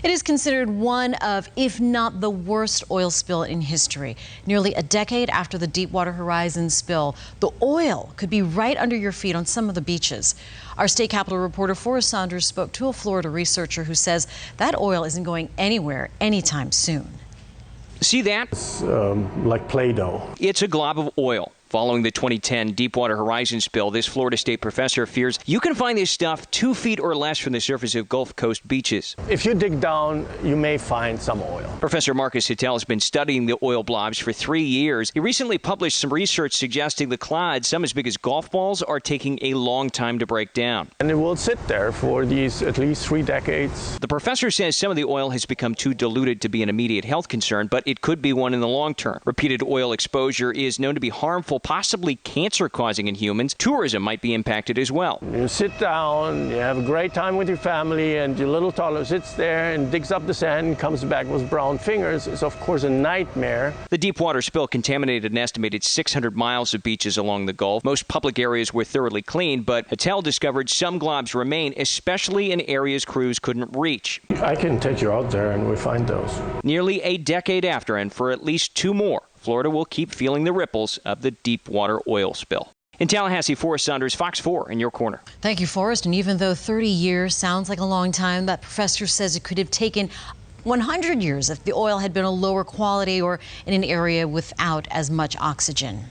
It is considered one of, if not the worst oil spill in history. Nearly a decade after the Deepwater Horizon spill, the oil could be right under your feet on some of the beaches. Our state capitol reporter Forrest Saunders spoke to a Florida researcher who says that oil isn't going anywhere anytime soon. See that? It's like Play-Doh. It's a glob of oil. Following the 2010 Deepwater Horizon spill, this Florida State professor fears you can find this stuff 2 feet or less from the surface of Gulf Coast beaches. If you dig down, you may find some oil. Professor Marcus Hittel has been studying the oil blobs for 3 years. He recently published some research suggesting the clods, some as big as golf balls, are taking a long time to break down. And it will sit there for these at least 3 decades. The professor says some of the oil has become too diluted to be an immediate health concern, but it could be one in the long term. Repeated oil exposure is known to be harmful, possibly cancer-causing in humans. Tourism might be impacted as well. You sit down, you have a great time with your family, and your little toddler sits there and digs up the sand and comes back with brown fingers. It's, of course, a nightmare. The Deepwater spill contaminated an estimated 600 miles of beaches along the Gulf. Most public areas were thoroughly cleaned, but Hittel discovered some globs remain, especially in areas crews couldn't reach. I can take you out there and we find those. Nearly a decade after, and for at least 2 more, Florida will keep feeling the ripples of the Deepwater oil spill. In Tallahassee, Forrest Saunders, Fox 4 in your corner. Thank you, Forrest. And even though 30 years sounds like a long time, that professor says it could have taken 100 years if the oil had been a lower quality or in an area without as much oxygen.